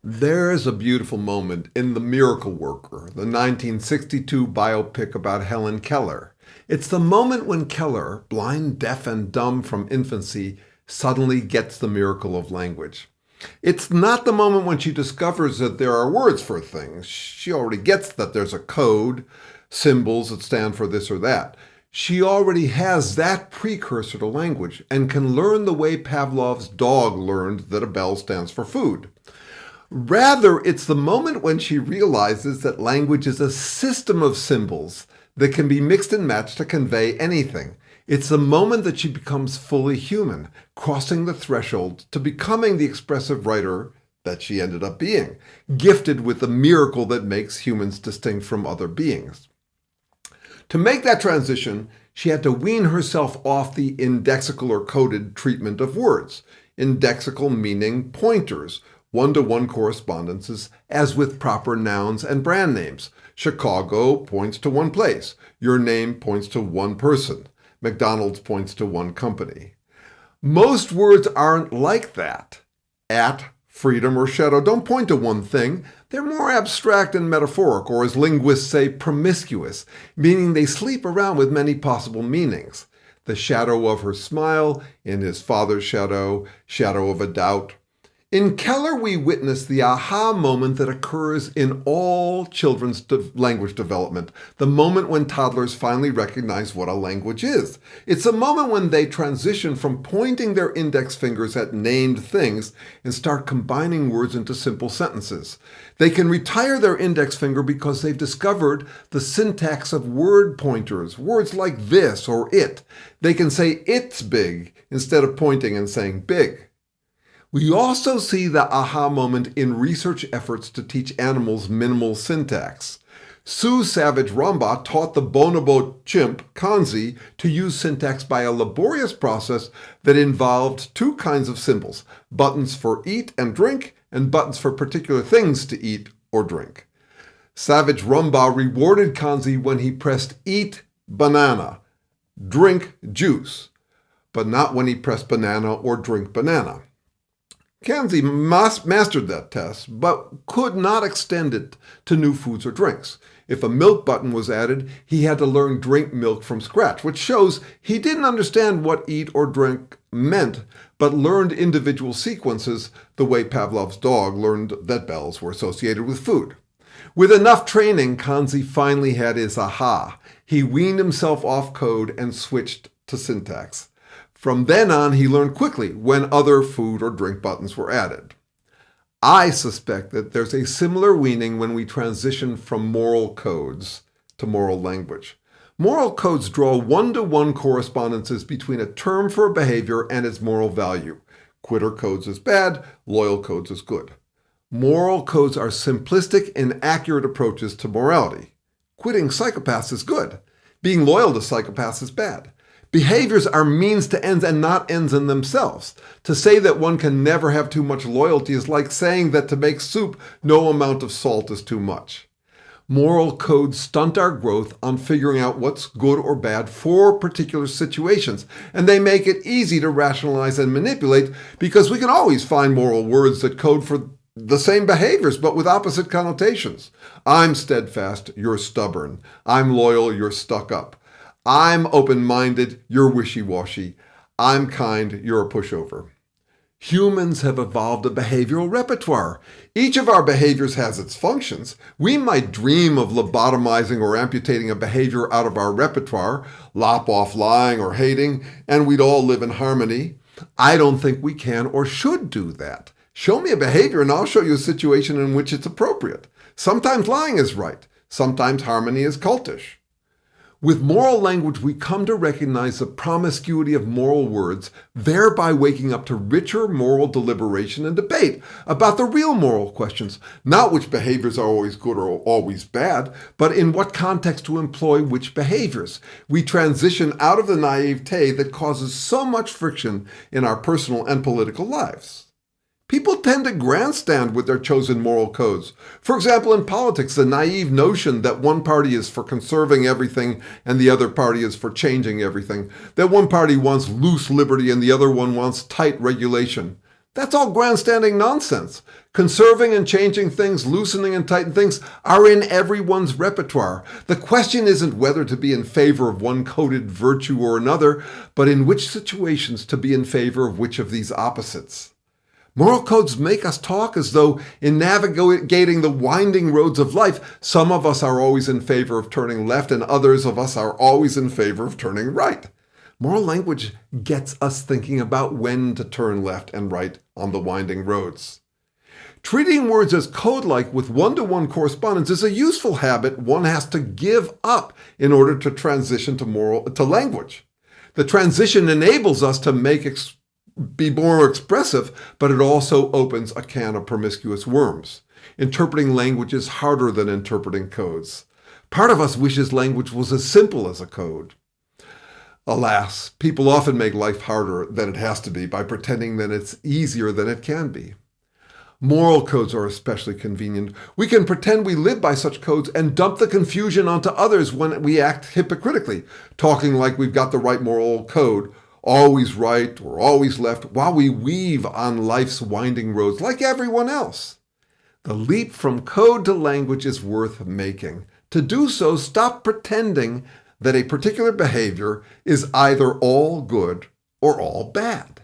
There's a beautiful moment in The Miracle Worker, the 1962 biopic about Helen Keller. It's the moment when Keller, blind, deaf, and dumb from infancy, suddenly gets the miracle of language. It's not the moment when she discovers that there are words for things. She already gets that there's a code, symbols that stand for this or that. She already has that precursor to language and can learn the way Pavlov's dog learned that a bell stands for food. Rather, it's the moment when she realizes that language is a system of symbols that can be mixed and matched to convey anything. It's the moment that she becomes fully human, crossing the threshold to becoming the expressive writer that she ended up being, gifted with the miracle that makes humans distinct from other beings. To make that transition, she had to wean herself off the indexical or coded treatment of words. Indexical meaning pointers, one-to-one correspondences, as with proper nouns and brand names. Chicago points to one place. Your name points to one person. McDonald's points to one company. Most words aren't like that. At, freedom, or shadow don't point to one thing. They're more abstract and metaphoric, or as linguists say, promiscuous, meaning they sleep around with many possible meanings. The shadow of her smile, in his father's shadow, shadow of a doubt. In Keller, we witness the aha moment that occurs in all children's language development, the moment when toddlers finally recognize what a language is. It's a moment when they transition from pointing their index fingers at named things and start combining words into simple sentences. They can retire their index finger because they've discovered the syntax of word pointers, words like this or it. They can say it's big instead of pointing and saying big. We also see the aha moment in research efforts to teach animals minimal syntax. Sue Savage-Rumbaugh taught the bonobo chimp, Kanzi, to use syntax by a laborious process that involved two kinds of symbols, buttons for eat and drink, and buttons for particular things to eat or drink. Savage-Rumbaugh rewarded Kanzi when he pressed eat banana, drink juice, but not when he pressed banana or drink banana. Kanzi mastered that test, but could not extend it to new foods or drinks. If a milk button was added, he had to learn drink milk from scratch, which shows he didn't understand what eat or drink meant, but learned individual sequences the way Pavlov's dog learned that bells were associated with food. With enough training, Kanzi finally had his aha. He weaned himself off code and switched to syntax. From then on, he learned quickly when other food or drink buttons were added. I suspect that there's a similar weaning when we transition from moral codes to moral language. Moral codes draw one-to-one correspondences between a term for a behavior and its moral value. Quitter codes is bad, loyal codes is good. Moral codes are simplistic and accurate approaches to morality. Quitting psychopaths is good. Being loyal to psychopaths is bad. Behaviors are means to ends and not ends in themselves. To say that one can never have too much loyalty is like saying that to make soup, no amount of salt is too much. Moral codes stunt our growth on figuring out what's good or bad for particular situations, and they make it easy to rationalize and manipulate because we can always find moral words that code for the same behaviors but with opposite connotations. I'm steadfast, you're stubborn. I'm loyal, you're stuck up. I'm open-minded, you're wishy-washy. I'm kind, you're a pushover. Humans have evolved a behavioral repertoire. Each of our behaviors has its functions. We might dream of lobotomizing or amputating a behavior out of our repertoire, lop off lying or hating, and we'd all live in harmony. I don't think we can or should do that. Show me a behavior and I'll show you a situation in which it's appropriate. Sometimes lying is right. Sometimes harmony is cultish. With moral language, we come to recognize the promiscuity of moral words, thereby waking up to richer moral deliberation and debate about the real moral questions, not which behaviors are always good or always bad, but in what context to employ which behaviors. We transition out of the naivete that causes so much friction in our personal and political lives. People tend to grandstand with their chosen moral codes. For example, in politics, the naive notion that one party is for conserving everything and the other party is for changing everything, that one party wants loose liberty and the other one wants tight regulation. That's all grandstanding nonsense. Conserving and changing things, loosening and tightening things are in everyone's repertoire. The question isn't whether to be in favor of one coded virtue or another, but in which situations to be in favor of which of these opposites. Moral codes make us talk as though in navigating the winding roads of life, some of us are always in favor of turning left and others of us are always in favor of turning right. Moral language gets us thinking about when to turn left and right on the winding roads. Treating words as code-like with one-to-one correspondence is a useful habit one has to give up in order to transition to language. The transition enables us to be more expressive, but it also opens a can of promiscuous worms. Interpreting language is harder than interpreting codes. Part of us wishes language was as simple as a code. Alas, people often make life harder than it has to be by pretending that it's easier than it can be. Moral codes are especially convenient. We can pretend we live by such codes and dump the confusion onto others when we act hypocritically, talking like we've got the right moral code, always right or always left, while we weave on life's winding roads like everyone else. The leap from code to language is worth making. To do so, stop pretending that a particular behavior is either all good or all bad.